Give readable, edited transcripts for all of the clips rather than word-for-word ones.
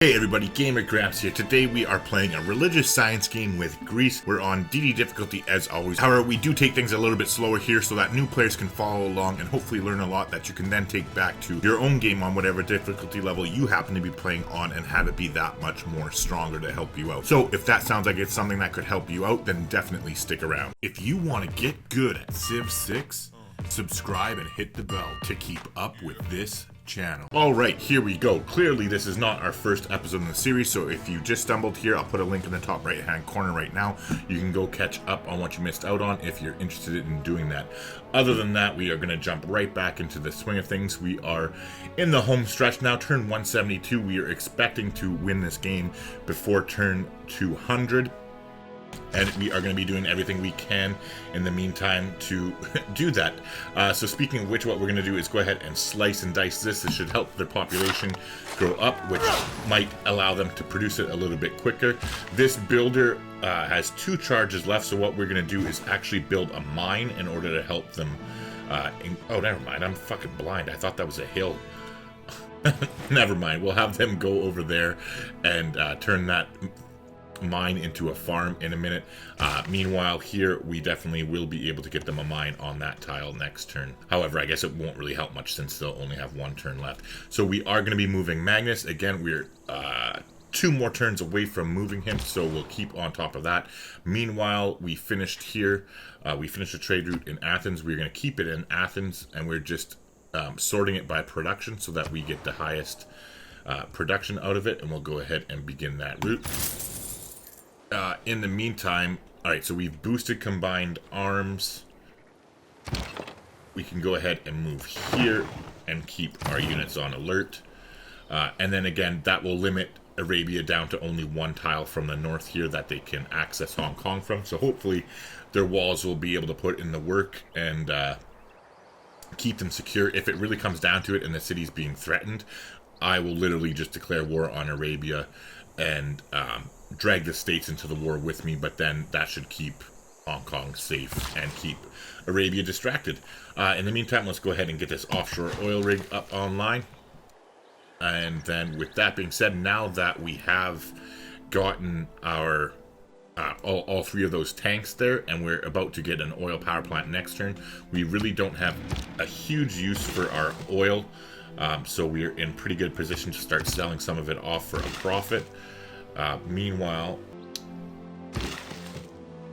Hey everybody, Gamer Gramps here. Today we are playing a religious science game with Greece. We're on Deity difficulty as always. However, we do take things a little bit slower here so that new players can follow along and hopefully learn a lot that you can then take back to your own game on whatever difficulty level you happen to be playing on and have it be that much more stronger to help you out. So if that sounds like it's something that could help you out, then definitely stick around. If you want to get good at Civ 6, subscribe and hit the bell to keep up with this channel. Alright, here we go. Clearly this is not our first episode in the series, so if you just stumbled here, I'll put a link in the top right hand corner right now. You can go catch up on what you missed out on if you're interested in doing that. Other than that, we are going to jump right back into the swing of things. We are in the home stretch now, turn 172. We are expecting to win this game before turn 200. And we are going to be doing everything we can in the meantime to do that. So speaking of which, what we're going to do is go ahead and slice and dice this. This should help their population grow up, which might allow them to produce it a little bit quicker. This builder has 2 charges left, so what we're going to do is actually build a mine in order to help them. Oh, never mind. I'm fucking blind. I thought that was a hill. Never mind. We'll have them go over there and turn that mine into a farm in a minute. Meanwhile, here we definitely will be able to get them a mine on that tile next turn. However, I guess it won't really help much since they'll only have 1 turn left. So we are going to be moving Magnus. Again, we're 2 more turns away from moving him, so we'll keep on top of that. Meanwhile, we finished here. We finished the trade route in Athens. We're going to keep it in Athens, and we're just sorting it by production so that we get the highest production out of it, and we'll go ahead and begin that route. In the meantime, alright, so we've boosted combined arms. We can go ahead and move here and keep our units on alert. And then again, that will limit Arabia down to only 1 tile from the north here that they can access Hong Kong from. So hopefully their walls will be able to put in the work and keep them secure. If it really comes down to it and the city's being threatened, I will literally just declare war on Arabia and drag the states into the war with me, but then that should keep Hong Kong safe and keep Arabia distracted. In the meantime, let's go ahead and get this offshore oil rig up online. And then with that being said, now that we have gotten our all 3 of those tanks there, and we're about to get an oil power plant next turn, we really don't have a huge use for our oil. So we're in pretty good position to start selling some of it off for a profit. Meanwhile,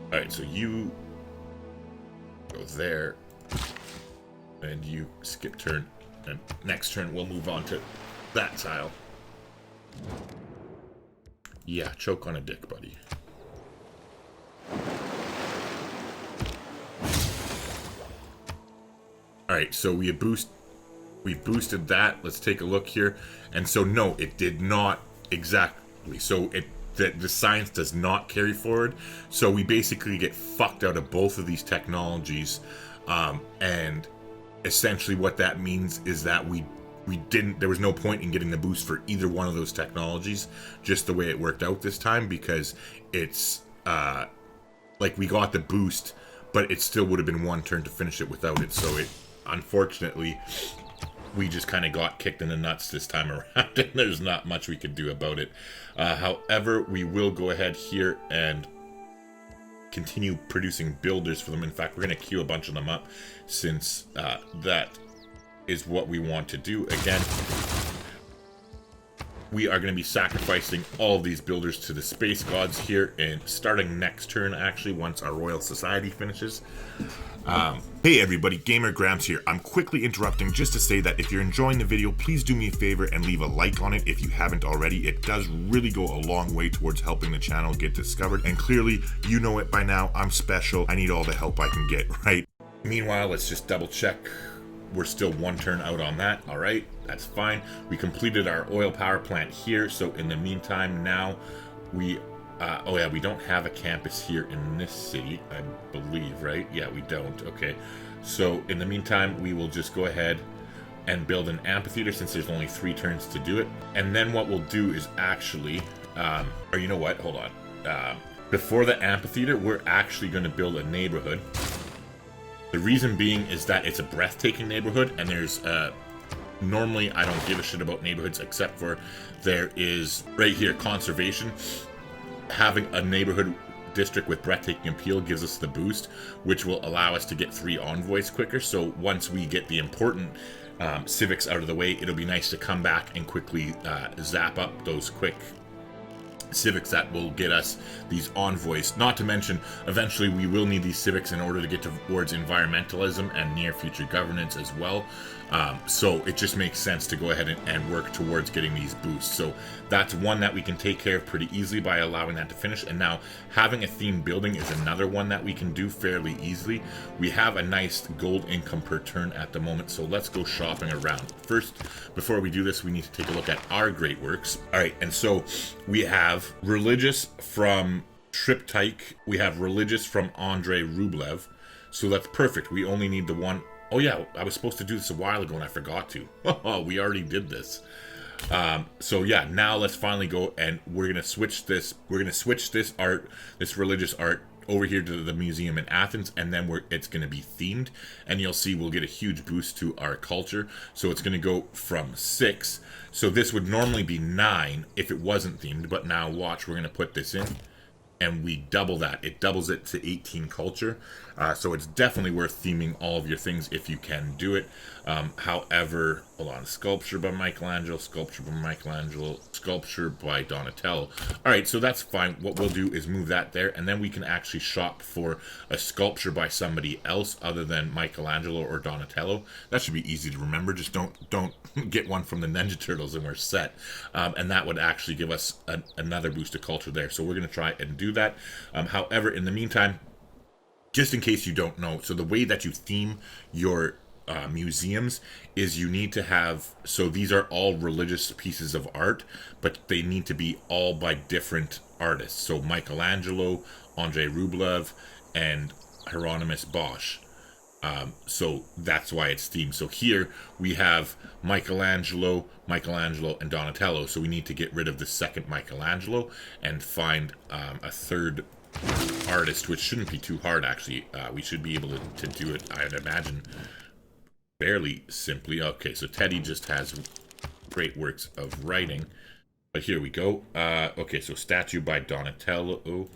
alright, so you go there, and you skip turn, and next turn we'll move on to that tile. Yeah, choke on a dick, buddy. Alright, so we've boosted that. Let's take a look here. And so no, it did not exactly. So the science does not carry forward. So we basically get fucked out of both of these technologies. And essentially what that means is that there was no point in getting the boost for either one of those technologies, just the way it worked out this time, because it's like we got the boost, but it still would have been 1 turn to finish it without it. So it, unfortunately, we just kind of got kicked in the nuts this time around, and there's not much we could do about it. However, we will go ahead here and continue producing builders for them. In fact, we're going to queue a bunch of them up, since that is what we want to do. Again, we are going to be sacrificing all these builders to the space gods here, and starting next turn, actually, once our Royal Society finishes. Hey everybody, Gamer Gramps here. I'm quickly interrupting just to say that if you're enjoying the video, please do me a favor and leave a like on it if you haven't already. It does really go a long way towards helping the channel get discovered, and clearly, you know it by now, I'm special. I need all the help I can get, right? Meanwhile, let's just double check. We're still 1 turn out on that. All right, that's fine. We completed our oil power plant here, so in the meantime now we oh yeah, we don't have a campus here in this city, I believe, right? Yeah, we don't. Okay, so in the meantime we will just go ahead and build an amphitheater, since there's only 3 turns to do it. And then what we'll do is actually or you know what, hold on, before the amphitheater we're actually going to build a neighborhood. The reason being is that it's a breathtaking neighborhood, and there's Normally, I don't give a shit about neighborhoods, except for there is, right here, conservation. Having a neighborhood district with breathtaking appeal gives us the boost, which will allow us to get 3 envoys quicker. So once we get the important civics out of the way, it'll be nice to come back and quickly zap up those quick civics that will get us these envoys. Not to mention, eventually we will need these civics in order to get towards environmentalism and near future governance as well. So it just makes sense to go ahead and work towards getting these boosts. So that's one that we can take care of pretty easily by allowing that to finish. And now having a themed building is another one that we can do fairly easily. We have a nice gold income per turn at the moment, so let's go shopping around. First, before we do this, we need to take a look at our great works. All right, and so we have religious from Triptych. We have religious from Andrei Rublev. So that's perfect. We only need the one. Oh yeah, I was supposed to do this a while ago and I forgot to. Oh, we already did this. So yeah, now let's finally go and we're gonna switch this. We're gonna switch this art, this religious art, over here to the museum in Athens, and then it's gonna be themed, and you'll see we'll get a huge boost to our culture. So it's gonna go from 6. So this would normally be 9 if it wasn't themed, but now watch, we're gonna put this in. And we double that. It doubles it to 18 culture. So it's definitely worth theming all of your things if you can do it. However, hold on. Sculpture by Michelangelo, sculpture by Michelangelo, sculpture by Donatello. All right, so that's fine. What we'll do is move that there, and then we can actually shop for a sculpture by somebody else other than Michelangelo or Donatello. That should be easy to remember. Just don't get one from the Ninja Turtles and we're set. And that would actually give us another boost to culture there. So we're going to try and do that. However, in the meantime, just in case you don't know, so the way that you theme your museums is you need to have, so these are all religious pieces of art, but they need to be all by different artists. So Michelangelo, Andrei Rublev, and Hieronymus Bosch. So that's why it's themed. So here we have Michelangelo, and Donatello. So we need to get rid of the second Michelangelo and find a third artist, which shouldn't be too hard, actually. We should be able to do it, I'd imagine, fairly simply. Okay, so Teddy just has great works of writing. But here we go. Okay, so statue by Donatello.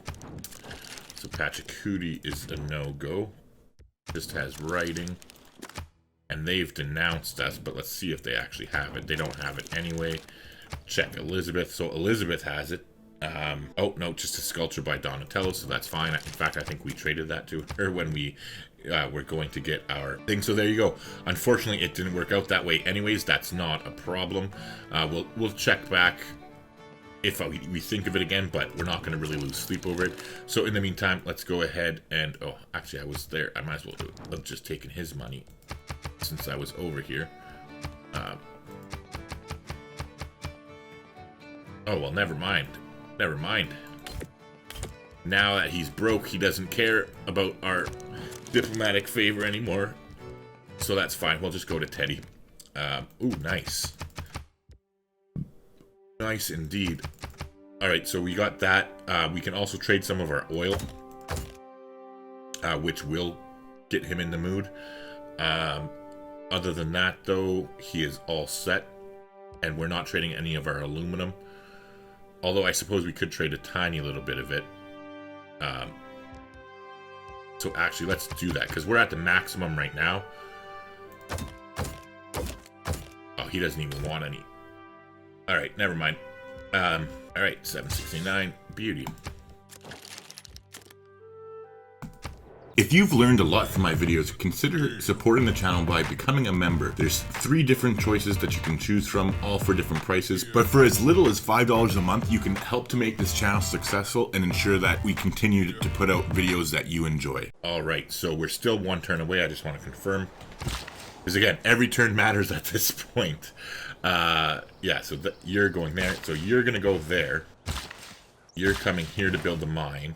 So Pachacudi is a no-go. Just has writing. And they've denounced us, but let's see if they actually have it. They don't have it anyway. Check Elizabeth. So Elizabeth has it. Oh, no, just a sculpture by Donatello, so that's fine. In fact, I think we traded that to her when we were going to get our thing. So there you go. Unfortunately, it didn't work out that way anyways. That's not a problem. We'll check back if we think of it again, but we're not going to really lose sleep over it. So in the meantime, let's go ahead and... Oh, actually, I was there. I might as well do it. I've just taken his money since I was over here. Oh, well, never mind. Never mind. Now that he's broke, he doesn't care about our diplomatic favor anymore. So that's fine. We'll just go to Teddy. Ooh, nice. Nice indeed. Alright, so we got that. We can also trade some of our oil, which will get him in the mood. Other than that, though, he is all set. And we're not trading any of our aluminum. Although I suppose we could trade a tiny little bit of it. So actually, let's do that, because we're at the maximum right now. Oh, he doesn't even want any. Alright, never mind. Alright, 769. Beauty. If you've learned a lot from my videos, consider supporting the channel by becoming a member. There's 3 different choices that you can choose from, all for different prices. But for as little as $5 a month, you can help to make this channel successful and ensure that we continue to put out videos that you enjoy. Alright, so we're still 1 turn away. I just want to confirm. Because again, every turn matters at this point. Yeah, so you're going there. So you're going to go there. You're coming here to build the mine.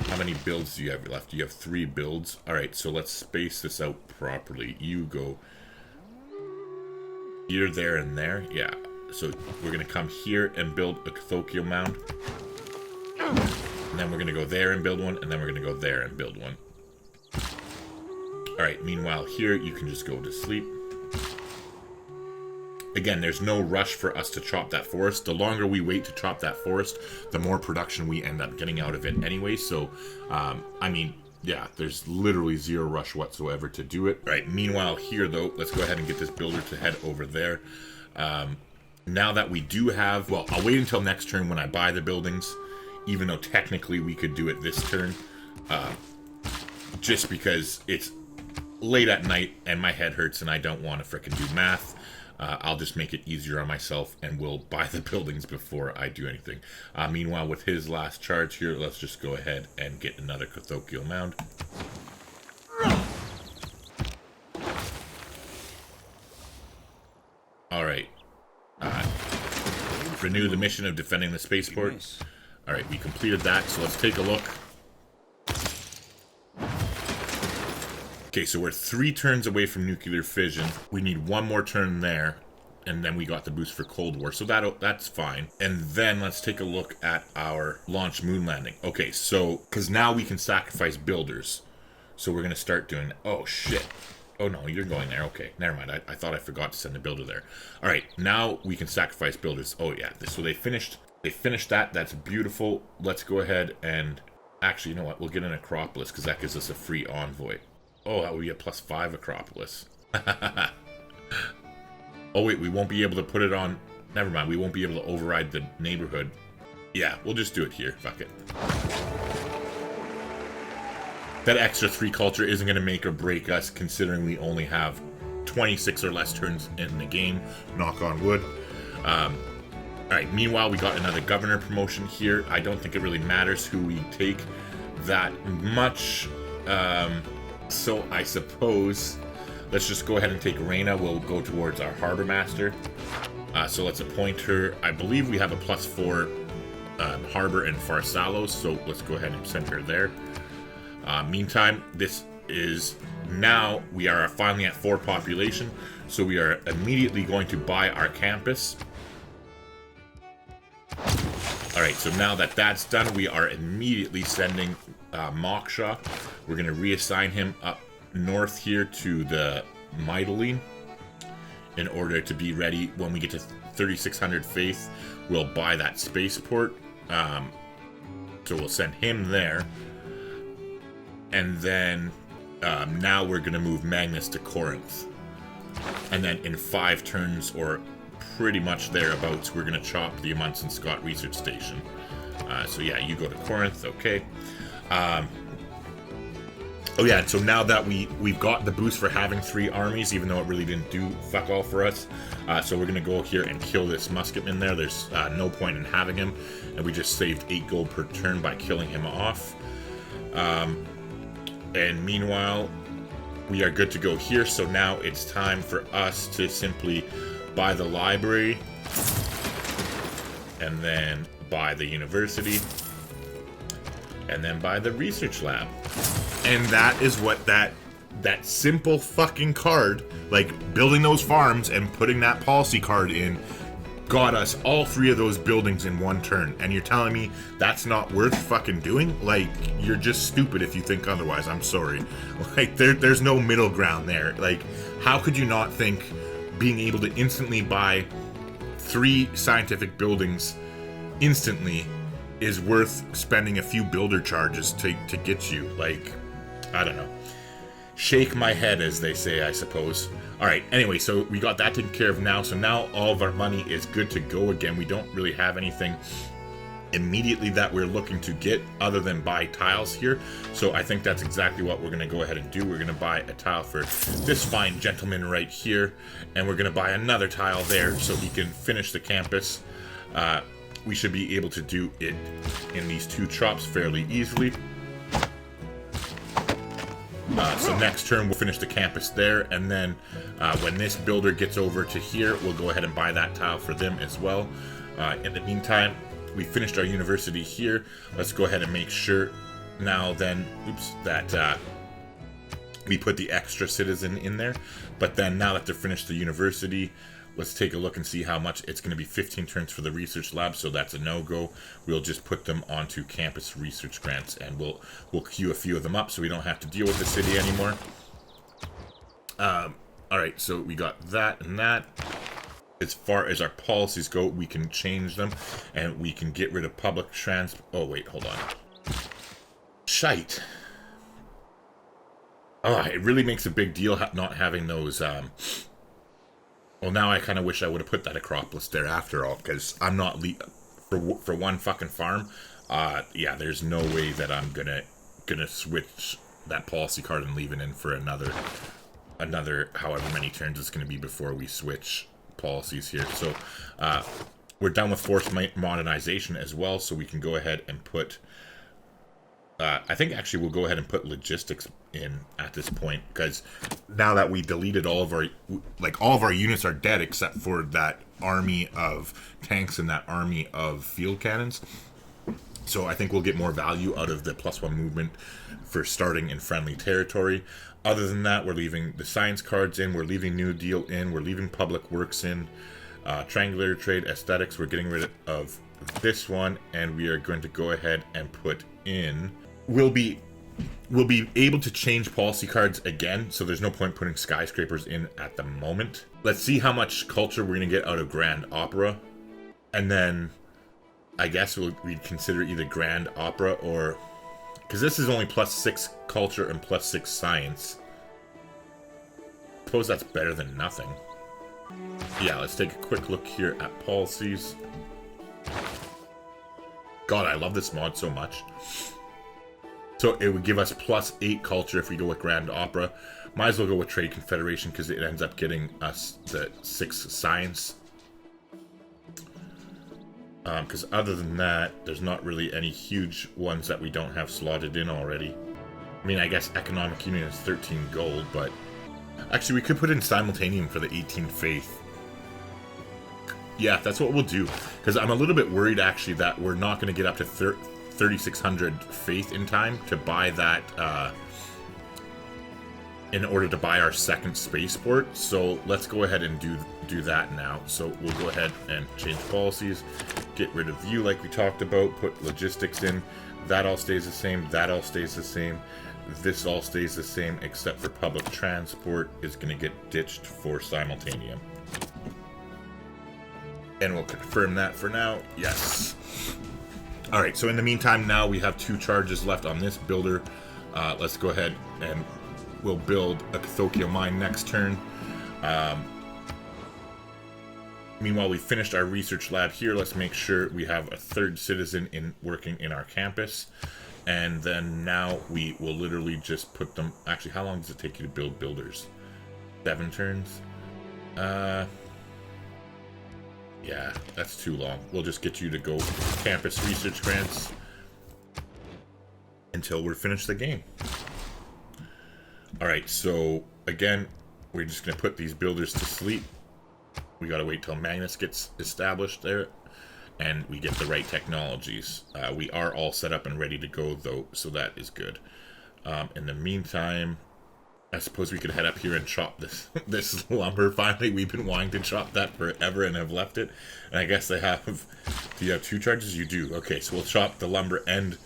How many builds do you have left? You have 3 builds. Alright, so let's space this out properly. You go here, there, and there. Yeah, so we're going to come here and build a Catholic mound. And then we're going to go there and build one. And then we're going to go there and build one. Alright, meanwhile here, you can just go to sleep. Again, there's no rush for us to chop that forest. The longer we wait to chop that forest, the more production we end up getting out of it anyway. So, I mean, yeah, there's literally zero rush whatsoever to do it. All right, meanwhile here, though, let's go ahead and get this builder to head over there. Now that we do have... Well, I'll wait until next turn when I buy the buildings, even though technically we could do it this turn. Just because it's late at night and my head hurts and I don't want to frickin' do math. I'll just make it easier on myself and we'll buy the buildings before I do anything. Meanwhile, with his last charge here, let's just go ahead and get another Cathocial Mound. Alright. Renew the mission of defending the spaceport. Alright, we completed that, so let's take a look. Okay, so we're 3 turns away from nuclear fission. We need 1 more turn there, and then we got the boost for Cold War, so that's fine. And then let's take a look at our launch moon landing. Okay, so, because now we can sacrifice builders. So we're going to start doing... Oh, shit. Oh, no, you're going there. Okay, never mind. I thought I forgot to send a builder there. All right, now we can sacrifice builders. Oh, yeah, so they finished that. That's beautiful. Let's go ahead and... Actually, you know what? We'll get an Acropolis, because that gives us a free envoy. Oh, that would be a +5 Acropolis. Oh, wait, we won't be able to put it on... Never mind, we won't be able to override the neighborhood. Yeah, we'll just do it here. Fuck it. That extra 3 culture isn't going to make or break us, considering we only have 26 or less turns in the game. Knock on wood. Alright, meanwhile, we got another governor promotion here. I don't think it really matters who we take that much. So I suppose let's just go ahead and take Reina. We'll go towards our harbor master. So let's appoint her. I believe we have a +4 harbor in Pharsalos, so let's go ahead and send her there. Meantime, this is now we are finally at 4 population, so we are immediately going to buy our campus. Alright, so now that that's done, we are immediately sending Moksha. We're going to reassign him up north here to the Mytilene in order to be ready when we get to 3600 faith. We'll buy that spaceport. So we'll send him there. And then now we're going to move Magnus to Corinth. And then in 5 turns, or pretty much thereabouts, we're going to chop the Amundsen Scott Research Station. So yeah, you go to Corinth, okay. Oh yeah, so now that we've got the boost for having 3 armies, even though it really didn't do fuck all for us, so we're going to go here and kill this musketman there. There's no point in having him, and we just saved 8 gold per turn by killing him off. And meanwhile, we are good to go here, so now it's time for us to simply buy the library, and then buy the university, and then buy the research lab. And that is what that simple fucking card, like building those farms and putting that policy card in, got us all 3 of those buildings in 1 turn. And you're telling me that's not worth fucking doing? Like, you're just stupid if you think otherwise. I'm sorry. Like, there's no middle ground there. Like, how could you not think being able to instantly buy 3 scientific buildings instantly is worth spending a few builder charges to get you? Like, I don't know. Shake my head, as they say, I suppose. Alright, anyway, so we got that taken care of now. So now all of our money is good to go again. We don't really have anything immediately that we're looking to get other than buy tiles here. So I think that's exactly what we're going to go ahead and do. We're going to buy a tile for this fine gentleman right here. And we're going to buy another tile there so he can finish the campus. We should be able to do it in these 2 chops fairly easily. So next turn we'll finish the campus there, and then when this builder gets over to here, we'll go ahead and buy that tile for them as well. In the meantime, we finished our university here. Let's go ahead and make sure now then, that we put the extra citizen in there. But then now that they're finished the university, let's take a look and see how much. It's going to be 15 turns for the research lab, so that's a no-go. We'll just put them onto campus research grants, and we'll queue a few of them up so we don't have to deal with the city anymore. Alright, so we got that and that. as far as our policies go, we can change them, and we can get rid of public oh wait, hold on. Shite. Oh, it really makes a big deal not having those, well, now I kind of wish I would have put that Acropolis there after all, because I'm not for one fucking farm. Yeah, there's no way that I'm gonna switch that policy card and leave it in for another however many turns it's gonna be before we switch policies here. So we're done with forced modernization as well, so we can go ahead and put I think actually we'll go ahead and put logistics in at this point, because now that we deleted all of our units are dead except for that army of tanks and that army of field cannons. So I think we'll get more value out of the +1 movement for starting in friendly territory. Other than that, we're leaving the science cards in, we're leaving New Deal in, we're leaving public works in, triangular trade, aesthetics, we're getting rid of this one, and we are going to go ahead and put in, we'll be able to change policy cards again, so there's no point putting skyscrapers in at the moment. Let's see how much culture we're going to get out of Grand Opera, and then I guess we'd consider either Grand Opera or, because this is only +6 culture and +6 science. I suppose that's better than nothing. Yeah, let's take a quick look here at policies. God, I love this mod so much. So it would give us +8 culture if we go with Grand Opera. Might as well go with Trade Confederation because it ends up getting us the 6 science. Because other than that, there's not really any huge ones that we don't have slotted in already. I mean, I guess Economic Union is 13 gold, but actually we could put in Simultaneum for the 18 faith. Yeah, that's what we'll do. Because I'm a little bit worried actually that we're not going to get up to 3,600 faith in time to buy that, in order to buy our second spaceport. So let's go ahead and do that now. So we'll go ahead and change policies, get rid of view like we talked about, put logistics in. That all stays the same, that all stays the same, this all stays the same, except for public transport is going to get ditched for Simultaneum. And we'll confirm that for now. Yes. Alright, so in the meantime, now we have 2 charges left on this builder. Let's go ahead and we'll build a Cathokio mine next turn. Meanwhile, we finished our research lab here. Let's make sure we have a 3rd citizen working in our campus. And then now we will literally just put them... Actually, how long does it take you to build builders? 7 turns? Yeah, that's too long. We'll just get you to go campus research grants until we're finished the game. Alright, so again, we're just going to put these builders to sleep. We got to wait till Magnus gets established there, and we get the right technologies. We are all set up and ready to go, though, so that is good. In the meantime, I suppose we could head up here and chop this lumber. Finally, we've been wanting to chop that forever and have left it. And I guess they have... Do you have 2 charges? You do. Okay, so we'll chop the lumber and...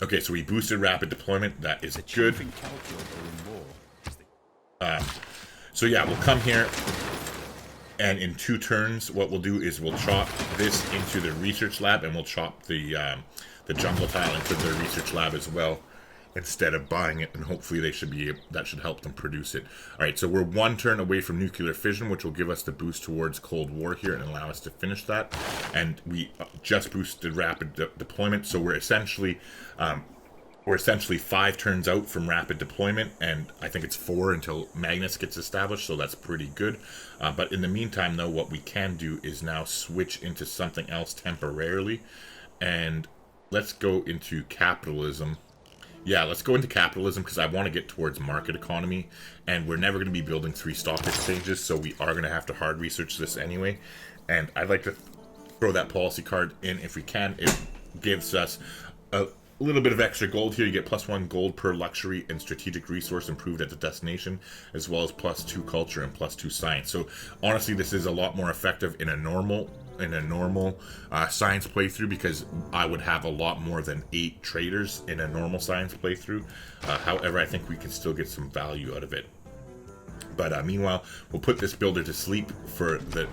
okay, so we boosted rapid deployment. That is good. So yeah, we'll come here, and in 2 turns, what we'll do is we'll chop this into the research lab, and we'll chop the jungle tile into the research lab as well, instead of buying it, and hopefully they should be that should help them produce it. All right, so we're 1 turn away from nuclear fission, which will give us the boost towards Cold War here and allow us to finish that. And we just boosted rapid deployment, so we're essentially 5 turns out from rapid deployment, and I think it's 4 until Magnus gets established, so that's pretty good. But in the meantime, though, what we can do is now switch into something else temporarily, and let's go into capitalism. Yeah, let's go into capitalism because I want to get towards market economy, and we're never going to be building 3 stock exchanges, so we are going to have to hard research this anyway. And I'd like to throw that policy card in if we can. It gives us a little bit of extra gold here. You get +1 gold per luxury and strategic resource improved at the destination, as well as +2 culture and +2 science. So honestly, this is a lot more effective in a normal science playthrough, because I would have a lot more than 8 traders in a normal science playthrough. However, I think we can still get some value out of it. But meanwhile, we'll put this builder to sleep for the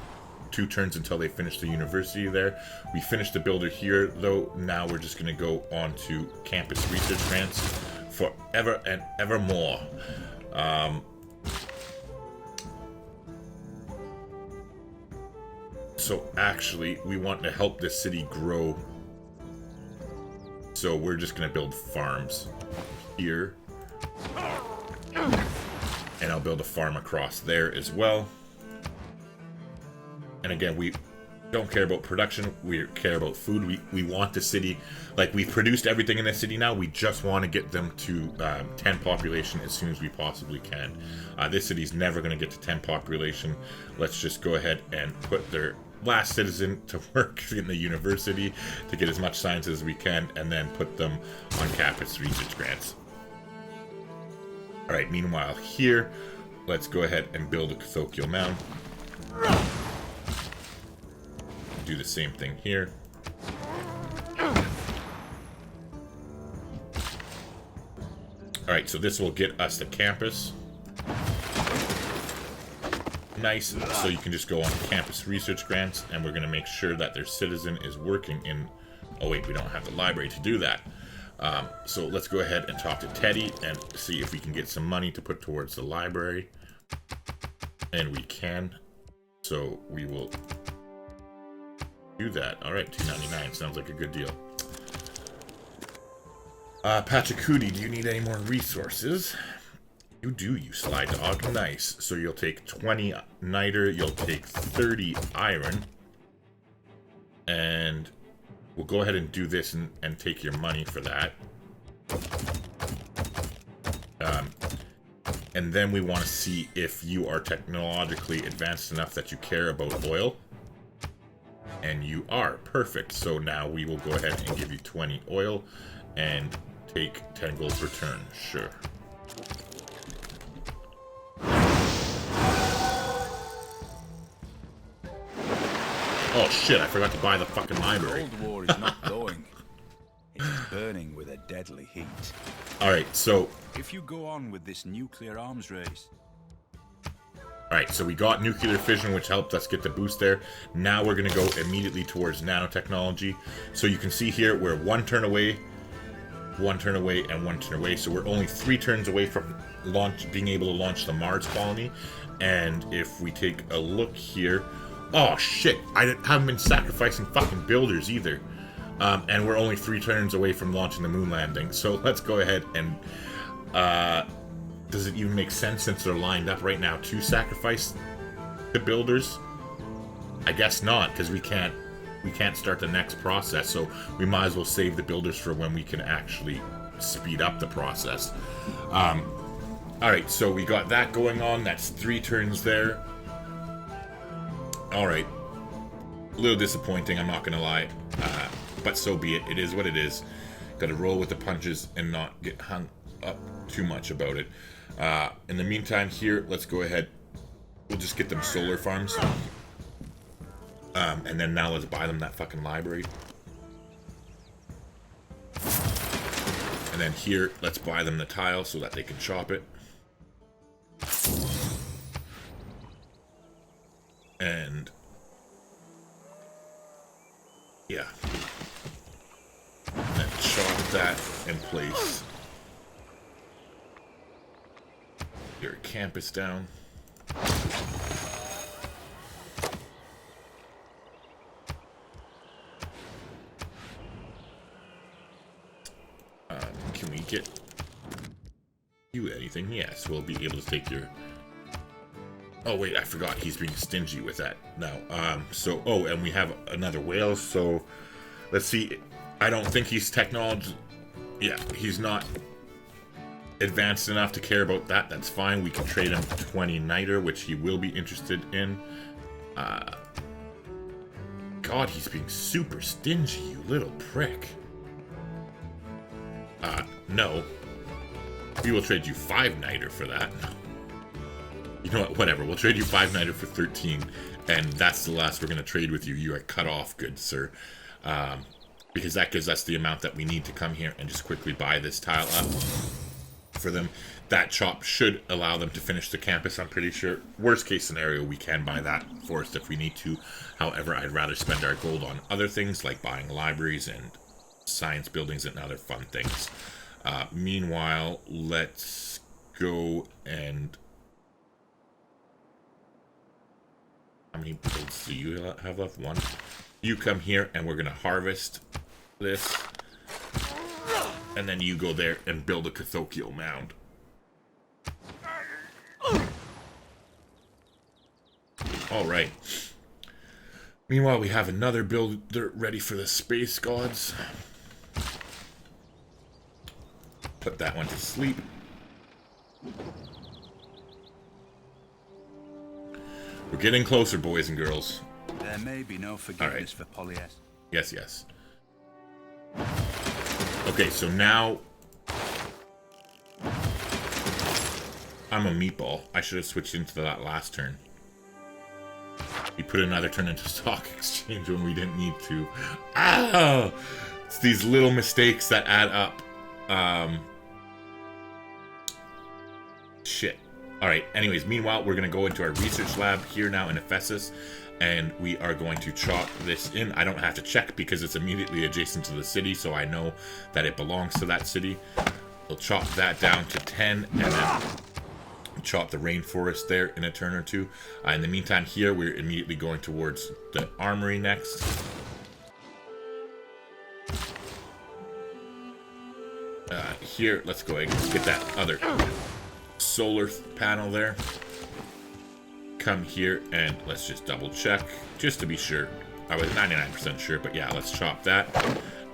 2 turns until they finish the university there. We finished the builder here, though. Now we're just going to go on to campus research grants forever and evermore. So actually, we want to help this city grow. So we're just going to build farms here. And I'll build a farm across there as well. And again, we don't care about production. We care about food. We want the city, like, we've produced everything in the city now. We just want to get them to 10 population as soon as we possibly can. This city's never going to get to 10 population. Let's just go ahead and put their last citizen to work in the university to get as much science as we can, and then put them on campus research grants. Alright, meanwhile here, let's go ahead and build a cathedral mound. Do the same thing here. Alright, so this will get us the campus. Nice, so you can just go on campus research grants, and we're going to make sure that their citizen is working in... Oh wait, we don't have the library to do that. So let's go ahead and talk to Teddy and see if we can get some money to put towards the library. And we can. So we will do that. Alright, $2.99 sounds like a good deal. Pachacudi, do you need any more resources? You do, you sly dog. Nice. So you'll take 20 niter, you'll take 30 iron. And we'll go ahead and do this and take your money for that. And then we want to see if you are technologically advanced enough that you care about oil. And you are. Perfect. So now we will go ahead and give you 20 oil and take 10 gold per turn. Sure. Oh shit, I forgot to buy the fucking library. The Cold War is not going. It's burning with a deadly heat. Alright, so... If you go on with this nuclear arms race... Alright, so we got nuclear fission, which helped us get the boost there. Now we're going to go immediately towards nanotechnology. So you can see here, we're 1 turn away, 1 turn away, and 1 turn away. So we're only 3 turns away from being able to launch the Mars colony. And if we take a look here... Oh shit, I haven't been sacrificing fucking builders either. And we're only 3 turns away from launching the moon landing. So let's go ahead and... does it even make sense since they're lined up right now to sacrifice the builders? I guess not, because we can't start the next process. So we might as well save the builders for when we can actually speed up the process. Alright, so we got that going on. That's 3 turns there. Alright. A little disappointing, I'm not going to lie. But so be it. It is what it is. Gotta roll with the punches and not get hung up too much about it. In the meantime here, let's go ahead. We'll just get them solar farms. And then now let's buy them that fucking library. And then here, let's buy them the tile so that they can chop it. And... yeah. And then chop that in place. Your campus down. Can we get you anything? Yes, we'll be able to take your... Oh wait, I forgot he's being stingy with that now. So, oh, and we have another whale, so let's see. I don't think he's technology... Yeah, he's not advanced enough to care about that. That's fine. We can trade him 20 niter, which he will be interested in. God, he's being super stingy, you little prick. No. We will trade you 5 niter for that. You know what? Whatever. We'll trade you 5 niter for 13, and that's the last we're going to trade with you. You are cut off, good sir. Because that gives us the amount that we need to come here and just quickly buy this tile up for them. that chop should allow them to finish the campus, I'm pretty sure. Worst case scenario, we can buy that forest if we need to. However, I'd rather spend our gold on other things like buying libraries and science buildings and other fun things. Meanwhile, let's go and... How many builds do you have left? One. You come here and we're going to harvest this. And then you go there and build a cathocial mound. Alright. Meanwhile, we have another builder ready for the space gods. Put that one to sleep. We're getting closer, boys and girls. There may be no forgiveness for Polyes. Yes, yes. Okay, so now... I'm a meatball. I should have switched into that last turn. We put another turn into stock exchange when we didn't need to. Ah! It's these little mistakes that add up. Shit. Alright, anyways, meanwhile, we're going to go into our research lab here now in Ephesus, and we are going to chop this in. I don't have to check because it's immediately adjacent to the city, so I know that it belongs to that city. We'll chop that down to 10, and then chop the rainforest there in a turn or two. In the meantime, here, we're immediately going towards the armory next. Here, let's go ahead and get that other solar panel there. Come here and let's just double check just to be sure. I was 99% sure, but yeah, let's chop that.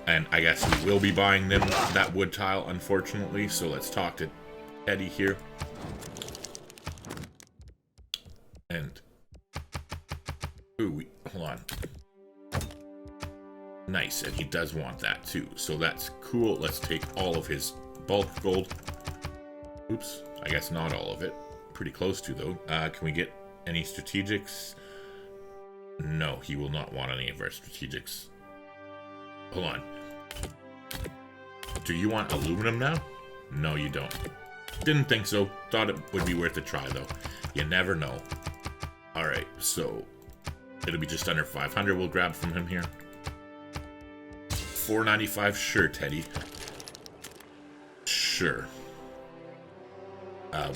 And I guess we will be buying them that wood tile, unfortunately. So let's talk to Eddie here. And ooh, hold on. Nice, and he does want that too. So that's cool. Let's take all of his bulk gold. Oops, I guess not all of it. Pretty close to though. Can we get any strategics? No, he will not want any of our strategics. Hold on. Do you want aluminum now? No, you don't. Didn't think so. Thought it would be worth a try though. You never know. Alright, so it'll be just under 500 we'll grab from him here. 495, sure, Teddy. Sure.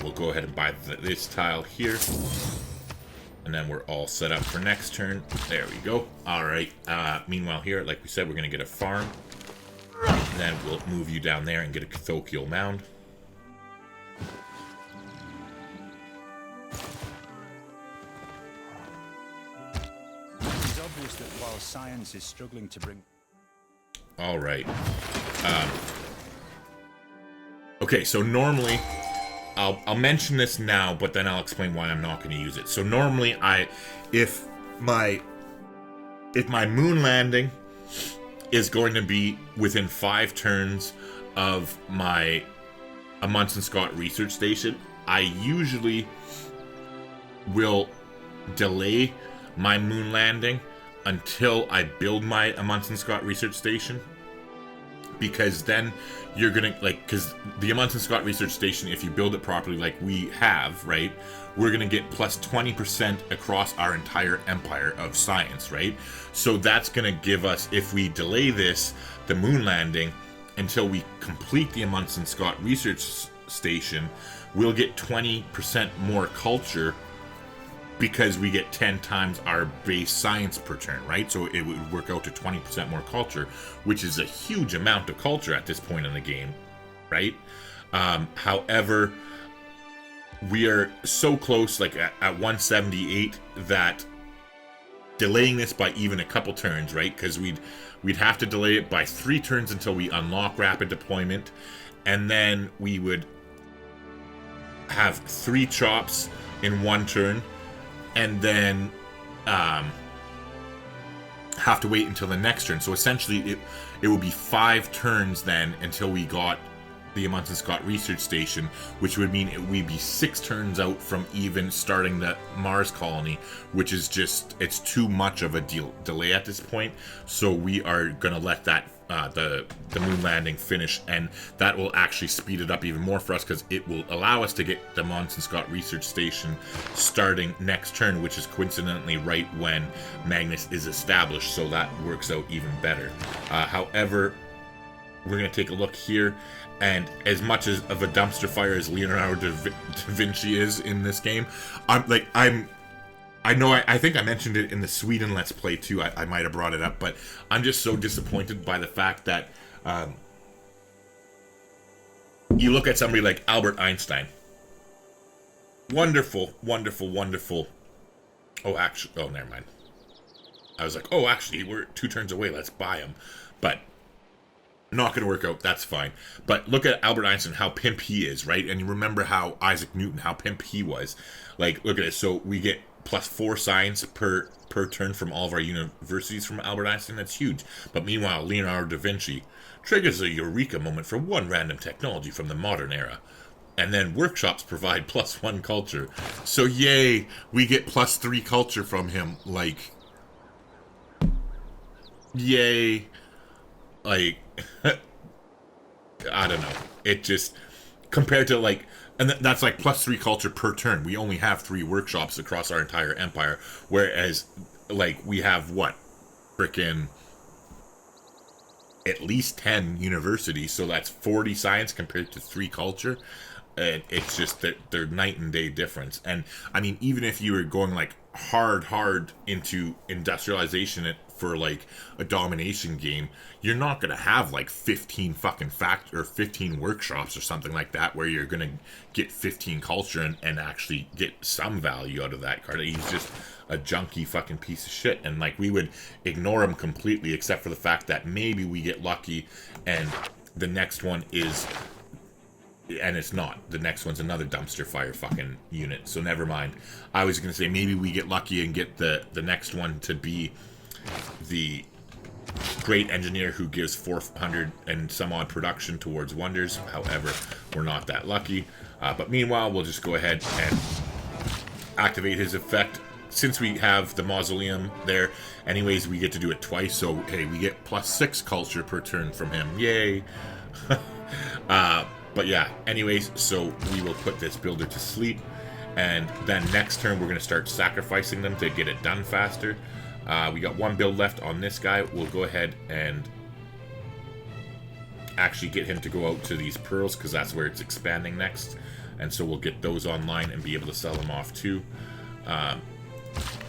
We'll go ahead and buy this tile here. And then we're all set up for next turn. There we go. Alright. Meanwhile here, like we said, we're going to get a farm. And then we'll move you down there and get a cathocial mound. It's obvious that while science is struggling to bring... Alright. Okay, so normally... I'll mention this now, but then I'll explain why I'm not going to use it. So normally, if my moon landing is going to be within 5 turns of my Amundsen Scott research station, I usually will delay my moon landing until I build my Amundsen Scott research station. Because then you're gonna, like, because the Amundsen Scott research station, if you build it properly like we have, right, we're gonna get plus 20% across our entire empire of science, right? So that's gonna give us, if we delay this, the moon landing, until we complete the Amundsen Scott research station, we'll get 20% more culture because we get 10 times our base science per turn, right? So it would work out to 20% more culture, which is a huge amount of culture at this point in the game, right? However, we are so close, like at 178, that delaying this by even a couple turns, right? Because we'd have to delay it by 3 turns until we unlock rapid deployment, and then we would have 3 chops in 1 turn, and then have to wait until the next turn. So essentially it would be 5 turns then until we got the Amundsen Scott Research Station, which would mean it would be 6 turns out from even starting the Mars colony, which is just, it's too much of a delay at this point. So we are going to let that the moon landing finish, and that will actually speed it up even more for us, because it will allow us to get the Amundsen Scott Research Station starting next turn, which is coincidentally right when Magnus is established, so that works out even better. However, we're going to take a look here, and as much as of a dumpster fire as Leonardo da Vinci is in this game, I think I mentioned it in the Sweden Let's Play too. I might have brought it up, but I'm just so disappointed by the fact that you look at somebody like Albert Einstein. Wonderful, wonderful, wonderful. Oh, never mind. I was like, oh, actually, we're 2 turns away. Let's buy him. But not going to work out. That's fine. But look at Albert Einstein, how pimp he is, right? And you remember how Isaac Newton, how pimp he was. Like, look at it. So we get +4 science per turn from all of our universities from Albert Einstein. That's huge. But meanwhile, Leonardo da Vinci triggers a eureka moment for one random technology from the modern era. And then workshops provide +1 culture. So yay, we get +3 culture from him. Like, yay. Like, I don't know. It just, compared to like, and that's like +3 culture per turn. We only have 3 workshops across our entire empire, whereas like we have what, frickin' at least 10 universities, so that's 40 science compared to 3 culture. And it's just that they're night and day difference. And I mean, even if you were going like hard into industrialization for like a domination game, you're not gonna have like 15 fucking 15 workshops or something like that where you're gonna get 15 culture and actually get some value out of that card. He's just a junky fucking piece of shit, and like we would ignore him completely, except for the fact that maybe we get lucky and the next one is, and it's not. The next one's another dumpster fire fucking unit, so never mind. I was going to say maybe we get lucky and get the next one to be the great engineer who gives 400 and some odd production towards wonders. However, we're not that lucky. But meanwhile, we'll just go ahead and activate his effect. Since we have the mausoleum there, anyways, we get to do it twice. So, hey, we get +6 culture per turn from him. Yay! But yeah, anyways, so we will put this builder to sleep, and then next turn we're going to start sacrificing them to get it done faster. We got 1 build left on this guy. We'll go ahead and actually get him to go out to these pearls, because that's where it's expanding next, and so we'll get those online and be able to sell them off too.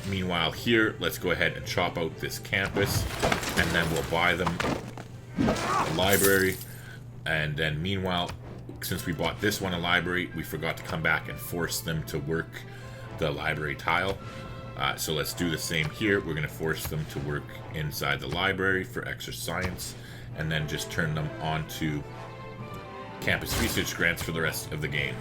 Meanwhile here, let's go ahead and chop out this campus, and then we'll buy them a library. And then meanwhile, since we bought this one a library, we forgot to come back and force them to work the library tile. So let's do the same here. We're going to force them to work inside the library for extra science, and then just turn them on to campus research grants for the rest of the game.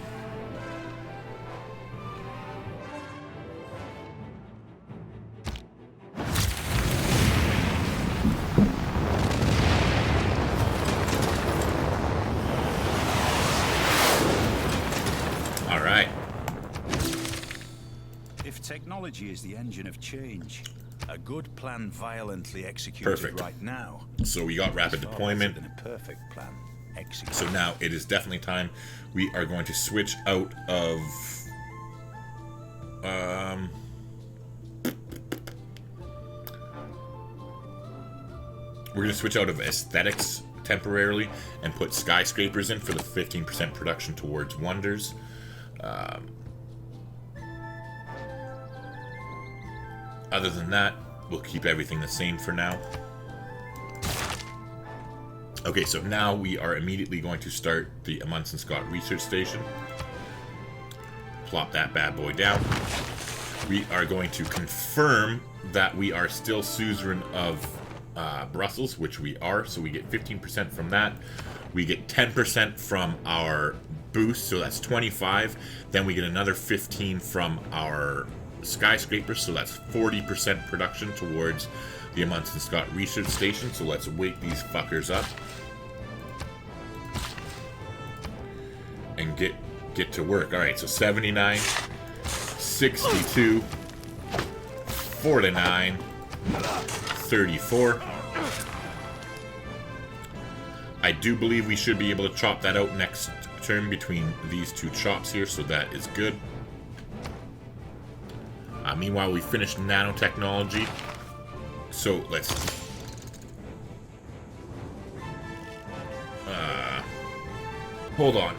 Technology is the engine of change. A good plan violently executed right now. So we got rapid deployment. A perfect plan executed. So now it is definitely time. We are going to switch out of we're going to switch out of aesthetics temporarily and put skyscrapers in for the 15% production towards wonders. Other than that, we'll keep everything the same for now. Okay, so now we are immediately going to start the Amundsen Scott Research Station. Plop that bad boy down. We are going to confirm that we are still suzerain of Brussels, which we are, so we get 15% from that. We get 10% from our boost, so that's 25. Then we get another 15 from our skyscrapers, so that's 40% production towards the Amundsen Scott Research Station. So let's wake these fuckers up. and get to work. All right, so 79, 62, 49, 34. I do believe we should be able to chop that out next turn between these two chops here, so that is good. Meanwhile, we finished nanotechnology, so let's... hold on.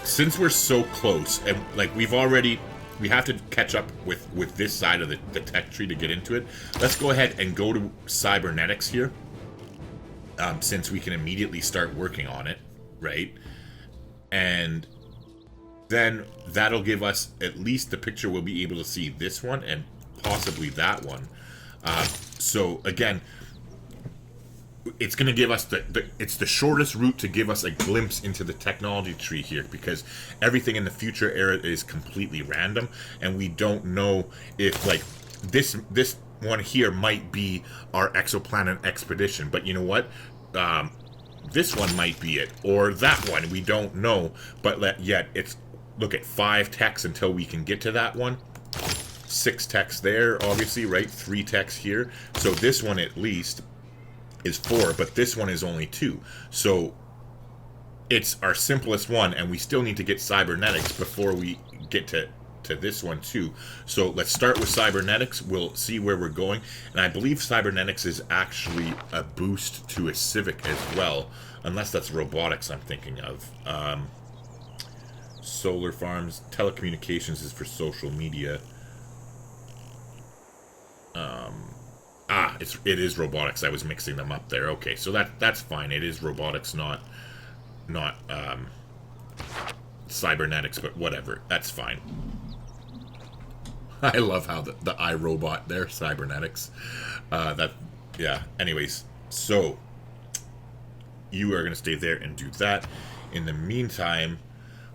Since we're so close, and like we have to catch up with this side of the tech tree to get into it. Let's go ahead and go to cybernetics here, since we can immediately start working on it, right? And then that'll give us at least the picture. We'll be able to see this one and possibly that one. So again, it's going to give us it's the shortest route to give us a glimpse into the technology tree here, because everything in the future era is completely random, and we don't know if like this one here might be our exoplanet expedition, but you know what? This one might be it, or that one. We don't know, but yet it's, look at 5 techs until we can get to that one. 6 techs there, obviously, right? 3 techs here. So this one at least is 4, but this one is only 2. So it's our simplest one, and we still need to get cybernetics before we get to this one too. So let's start with cybernetics. We'll see where we're going, and I believe cybernetics is actually a boost to a civic as well, unless that's robotics I'm thinking of. Solar farms, telecommunications is for social media. It is robotics. I was mixing them up there. Okay, so that's fine. It is robotics, not cybernetics, but whatever. That's fine. I love how the iRobot there, cybernetics. Yeah. Anyways, so you are going to stay there and do that. In the meantime,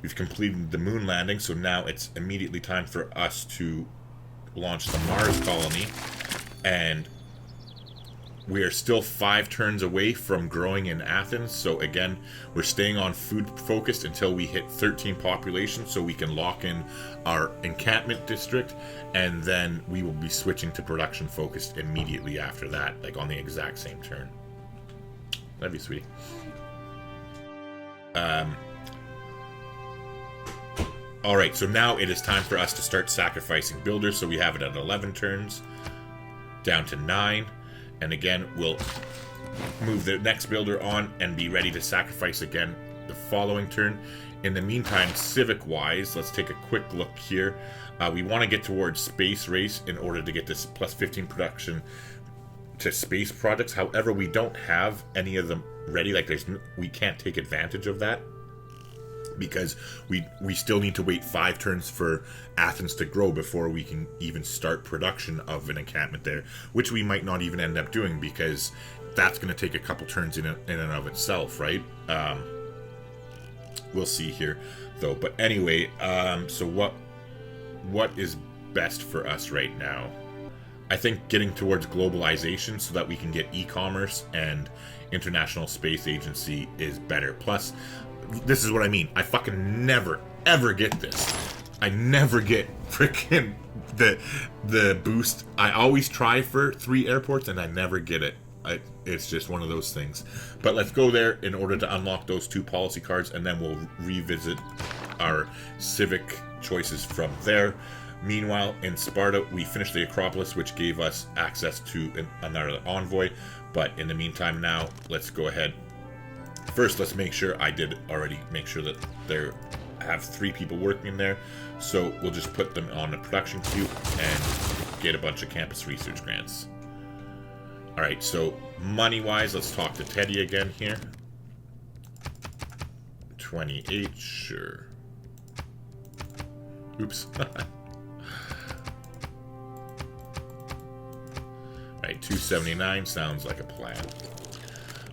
we've completed the moon landing, so now it's immediately time for us to launch the Mars colony, and we are still 5 turns away from growing in Athens. So again, we're staying on food focused until we hit 13 population, so we can lock in our encampment district, and then we will be switching to production focused immediately after that, like on the exact same turn. Love you, sweetie. Alright, so now it is time for us to start sacrificing builders. So we have it at 11 turns, down to 9. And again, we'll move the next builder on and be ready to sacrifice again the following turn. In the meantime, civic-wise, let's take a quick look here. We want to get towards space race in order to get this plus 15 production to space projects. However, we don't have any of them ready. Like, we can't take advantage of that, because we still need to wait 5 turns for Athens to grow before we can even start production of an encampment there, which we might not even end up doing, because that's going to take a couple turns in and of itself, right? We'll see here, though. But anyway, so what is best for us right now? I think getting towards globalization so that we can get e-commerce and International Space Agency is better. Plus, this is what I mean. I fucking never, ever get this. I never get freaking the boost. I always try for 3 airports and I never get it. It's just one of those things. But let's go there in order to unlock those 2 policy cards, and then we'll revisit our civic choices from there. Meanwhile, in Sparta, we finished the Acropolis, which gave us access to another envoy. But in the meantime now, let's go ahead. First, let's make sure I did already make sure that there have 3 people working there. So we'll just put them on the production queue and get a bunch of campus research grants. Alright, so money-wise, let's talk to Teddy again here. 28, sure. Oops. Alright, 279 sounds like a plan.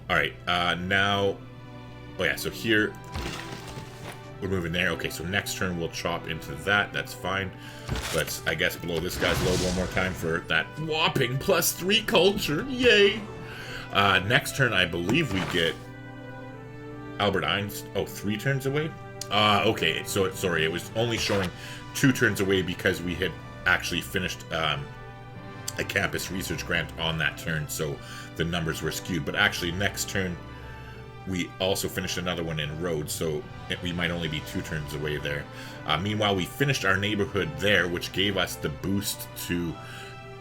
Alright, now... Oh yeah, so here... We're moving there. Okay, so next turn we'll chop into that. That's fine. Let's, I guess, blow this guy's load one more time for that whopping +3 culture. Yay! Next turn, I believe we get Albert Einstein. Oh, 3 turns away? Okay, so sorry, it was only showing 2 turns away because we had actually finished a campus research grant on that turn, so the numbers were skewed. But actually, next turn, we also finished another one in roads, so we might only be 2 turns away there. Meanwhile, we finished our neighborhood there, which gave us the boost to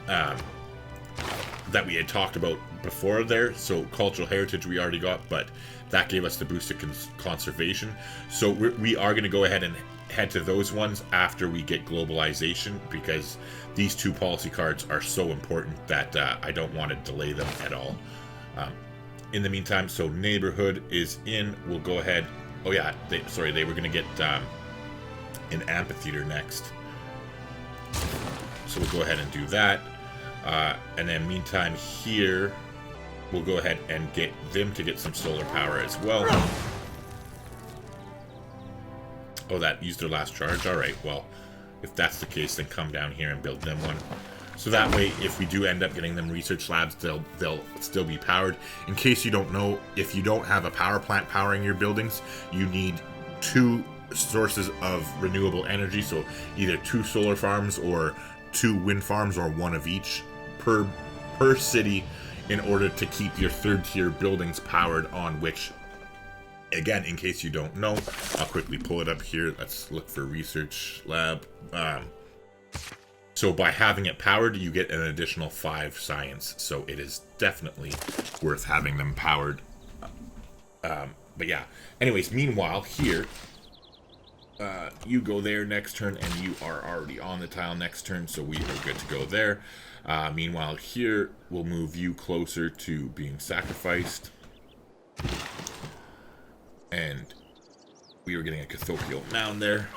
that we had talked about before there. So cultural heritage we already got, but that gave us the boost to conservation. So we are going to go ahead and head to those ones after we get globalization, because these 2 policy cards are so important that I don't want to delay them at all. In the meantime, so neighborhood is in. We'll go ahead. Oh yeah, they were going to get an amphitheater next. So we'll go ahead and do that. And then meantime here, we'll go ahead and get them to get some solar power as well. Oh, that used their last charge? Alright, well, if that's the case, then come down here and build them one. So that way, if we do end up getting them research labs, they'll still be powered. In case you don't know, if you don't have a power plant powering your buildings, you need 2 sources of renewable energy. So either 2 solar farms or 2 wind farms, or 1 of each per city, in order to keep your 3rd tier buildings powered on. Which, again, in case you don't know, I'll quickly pull it up here. Let's look for research lab. So by having it powered, you get an additional 5 science. So it is definitely worth having them powered. But yeah. Anyways, meanwhile, here, you go there next turn, and you are already on the tile next turn, so we are good to go there. Meanwhile, here, we'll move you closer to being sacrificed. And we are getting a Cathopial mound there.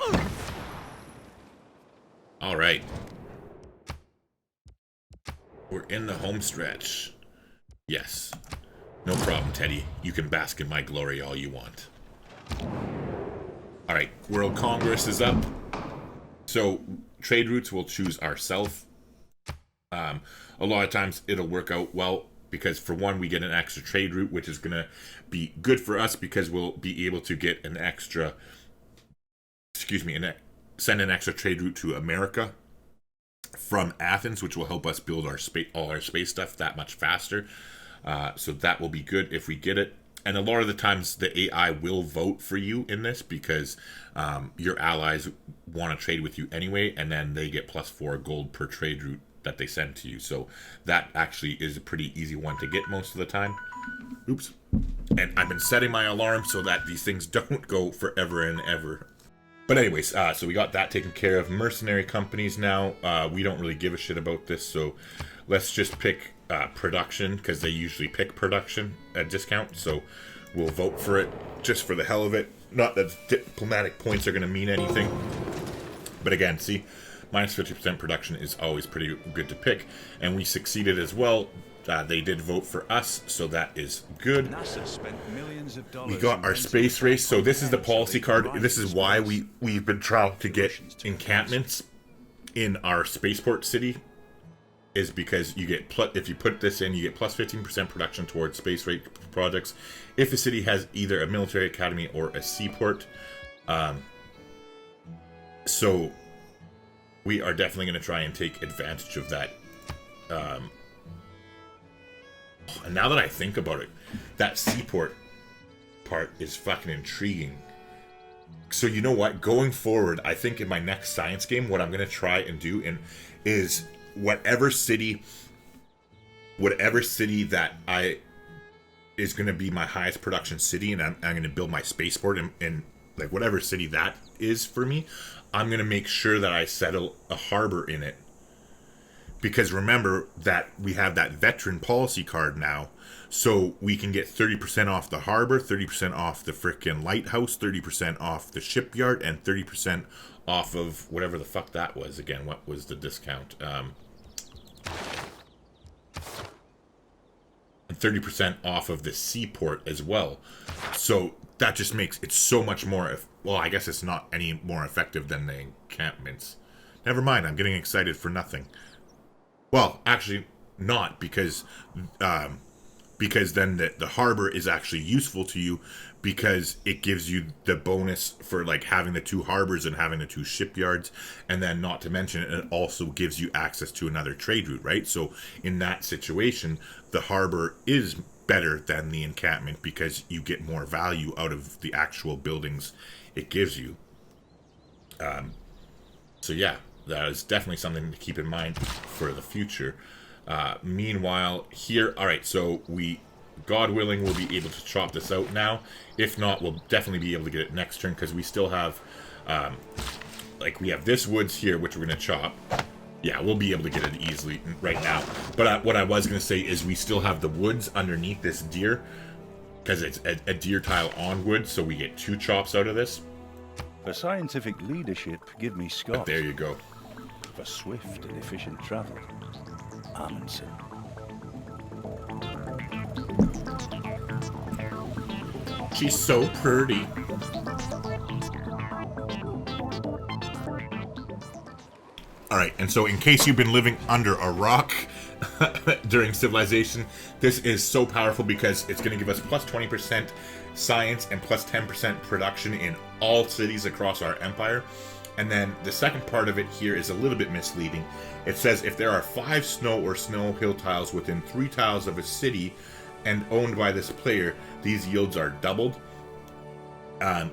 Alright. We're in the home stretch. Yes. No problem, Teddy. You can bask in my glory all you want. Alright, World Congress is up. So, trade routes we'll choose ourselves. A lot of times it'll work out well, because for one, we get an extra trade route, which is going to be good for us because we'll be able to get an extra, send an extra trade route to America from Athens, which will help us build all our space stuff that much faster. So that will be good if we get it. And a lot of the times the AI will vote for you in this, because your allies want to trade with you anyway, and then they get +4 gold per trade route that they send to you. So that actually is a pretty easy one to get most of the time. Oops. And I've been setting my alarm so that these things don't go forever and ever. But anyways, so we got that taken care of. Mercenary companies now. We don't really give a shit about this, so let's just pick production, because they usually pick production at discount. So we'll vote for it just for the hell of it. Not that diplomatic points are going to mean anything. But again, see, minus 50% production is always pretty good to pick. And we succeeded as well. They did vote for us, so that is good. NASA spent millions of dollars. We got our space race. So this is the policy card. This is why we've been trying to get encampments in our spaceport city, is because you get if you put this in, you get +15% production towards space rate projects if a city has either a military academy or a seaport. So we are definitely going to try and take advantage of that. And now that I think about it, that seaport part is fucking intriguing. So you know what? Going forward, I think in my next science game, what I'm going to try and do is whatever city that is going to be my highest production city, and I'm going to build my spaceport in like whatever city that is for me, I'm going to make sure that I settle a harbor in it. Because remember that we have that veteran policy card now, so we can get 30% off the harbor, 30% off the frickin' lighthouse, 30% off the shipyard, and 30% off of whatever the fuck that was again. What was the discount? And 30% off of the seaport as well. So that just makes it so much more, well, I guess it's not any more effective than the encampments. Never mind, I'm getting excited for nothing. Well, actually not, because then the harbor is actually useful to you, because it gives you the bonus for like having the 2 harbors and having the 2 shipyards, and then not to mention it also gives you access to another trade route, right? So in that situation, the harbor is better than the encampment because you get more value out of the actual buildings it gives you. So yeah, that is definitely something to keep in mind for the future. Meanwhile, here, alright, so we, God willing, we'll be able to chop this out now. If not, we'll definitely be able to get it next turn, because we still have, like, we have this woods here, which we're going to chop. Yeah, we'll be able to get it easily right now. But what I was going to say is we still have the woods underneath this deer, because it's a deer tile on wood, so we get 2 chops out of this. For scientific leadership, give me Scott. But there you go. For swift and efficient travel, Amundsen. She's so pretty. Alright, and so in case you've been living under a rock during civilization, this is so powerful because it's going to give us plus 20% science and plus 10% production in all cities across our empire. And then the second part of it here is a little bit misleading. It says if there are 5 snow or snow hill tiles within 3 tiles of a city and owned by this player, these yields are doubled. And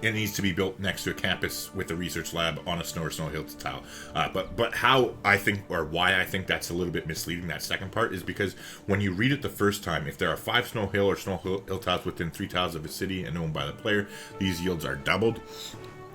it needs to be built next to a campus with a research lab on a snow or snow hill tile. But how I think, or why I think that's a little bit misleading, that second part, is because when you read it the first time, if there are 5 snow hill or snow hill tiles within 3 tiles of a city and owned by the player, these yields are doubled.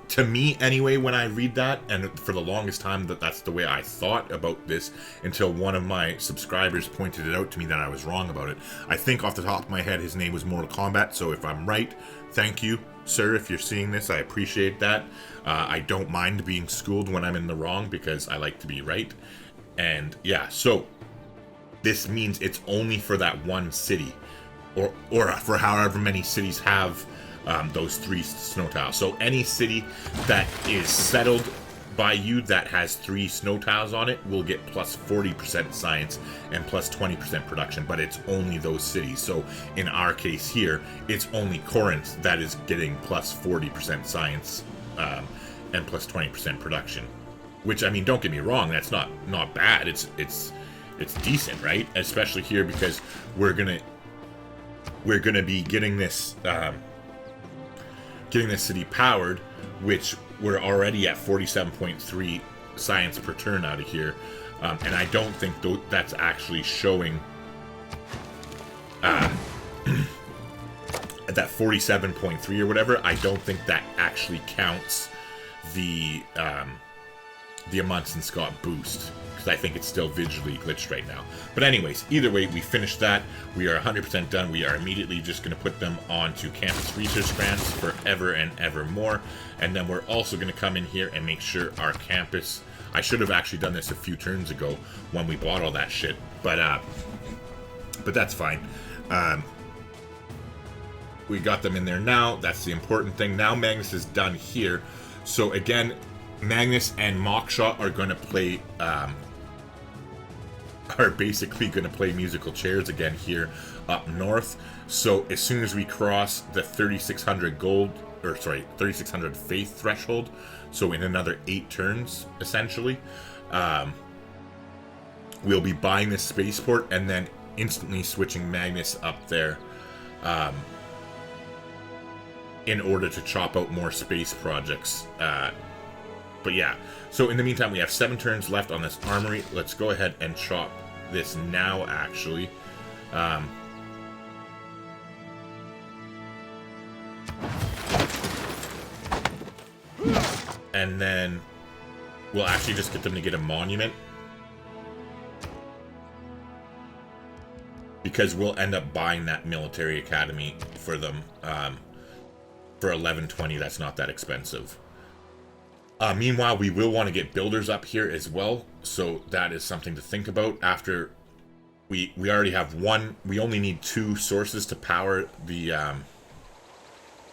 To me, anyway, when I read that, and for the longest time that's the way I thought about this, until one of my subscribers pointed it out to me that I was wrong about it. I think off the top of my head his name was Mortal Kombat, so if I'm right, thank you, sir, if you're seeing this. I appreciate that. I don't mind being schooled when I'm in the wrong, because I like to be right. And yeah, so this means it's only for that one city, or for however many cities have those 3 snow tiles. So any city that is settled by you that has 3 snow tiles on it will get plus 40% science and plus 20% production, but it's only those cities. So in our case here, it's only Corinth that is getting plus 40% science and plus 20% production. Which, I mean, don't get me wrong, that's not bad. It's decent, right? Especially here, because we're gonna be getting this city powered, which we're already at 47.3 science per turn out of here, and I don't think that's actually showing at that 47.3 or whatever. I don't think that actually counts the Amundsen Scott boost, because I think it's still visually glitched right now. But anyways, either way, we finished that. We are 100% done. We are immediately just going to put them onto campus research grants forever and ever more. And then we're also going to come in here and make sure our campus... I should have actually done this a few turns ago when we bought all that shit, but that's fine. We got them in there now. That's the important thing. Now Magnus is done here. So again, Magnus and Mockshot are going to play... are basically going to play musical chairs again here up north. So as soon as we cross the 3,600 gold, or sorry, 3,600 faith threshold, so in another 8 turns, essentially, we'll be buying this spaceport and then instantly switching Magnus up there in order to chop out more space projects. But yeah, so in the meantime, we have 7 turns left on this armory. Let's go ahead and chop this now, actually. And then we'll actually just get them to get a monument, because we'll end up buying that military academy for them for 1120. That's not that expensive. Meanwhile, we will want to get builders up here as well, so that is something to think about after we already have one. We only need two sources to power the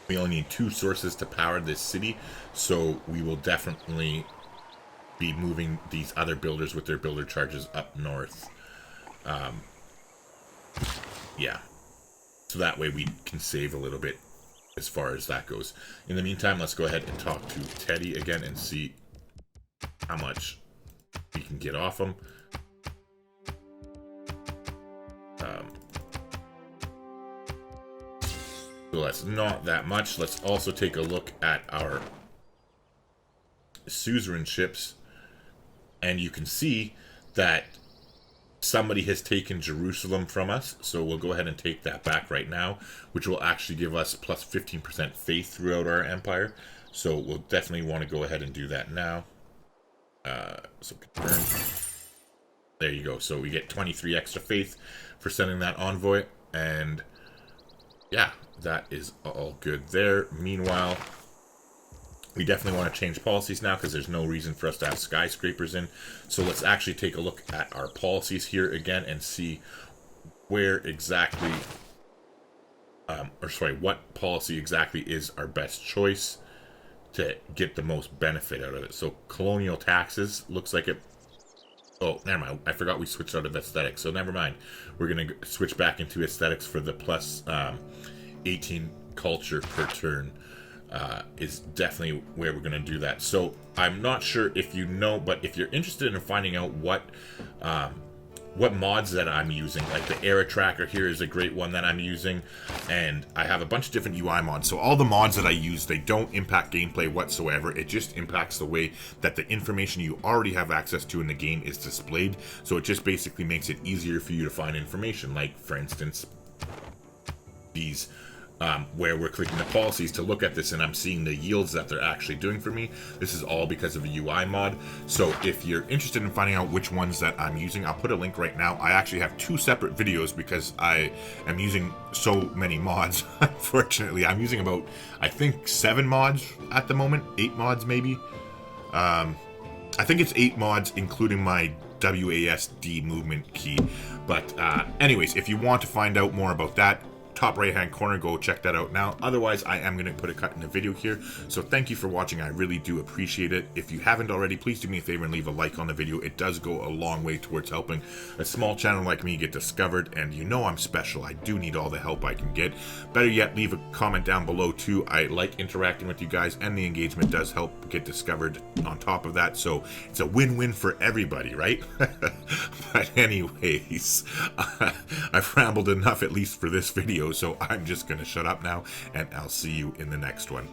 we only need two sources to power this city, so we will definitely be moving these other builders with their builder charges up north. Yeah, so that way we can save a little bit as far as that goes. In the meantime, let's go ahead and talk to Teddy again and see how much we can get off him. So that's not that much. Let's also take a look at our suzerainships, and you can see that somebody has taken Jerusalem from us, so we'll go ahead and take that back right now, which will actually give us plus 15% faith throughout our empire. So we'll definitely want to go ahead and do that now. So confirm. There you go. So we get 23 extra faith for sending that envoy, and yeah, that is all good there. Meanwhile, we definitely want to change policies now because there's no reason for us to have skyscrapers in. So let's actually take a look at our policies here again and see where exactly, what policy exactly is our best choice to get the most benefit out of it. So colonial taxes looks like it. Oh, never mind. I forgot we switched out of aesthetics. So never mind. We're going to switch back into aesthetics for the plus 18 culture per turn. Is definitely where we're going to do that. So I'm not sure if you know, but if you're interested in finding out what mods that I'm using, like the era tracker here is a great one that I'm using, and I have a bunch of different UI mods. So all the mods that I use, they don't impact gameplay whatsoever. It just impacts the way that the information you already have access to in the game is displayed. So it just basically makes it easier for you to find information, like for instance these where we're clicking the policies to look at this, and I'm seeing the yields that they're actually doing for me. This is all because of a UI mod. So if you're interested in finding out which ones that I'm using, I'll put a link right now. I actually have two separate videos because I am using so many mods. Unfortunately, I'm using about, I think, 7 mods at the moment. 8 mods maybe. I think it's 8 mods including my WASD movement key. But anyways, if you want to find out more about that, top right hand corner, go check that out now. Otherwise, I am going to put a cut in the video here. So thank you for watching. I really do appreciate it. If you haven't already, please do me a favor and leave a like on the video. It does go a long way towards helping a small channel like me get discovered, and you know I'm special. I do need all the help I can get. Better yet, leave a comment down below too. I like interacting with you guys, and the engagement does help get discovered on top of that. So it's a win-win for everybody, right? But anyways, I've rambled enough, at least for this video. So I'm just going to shut up now, and I'll see you in the next one.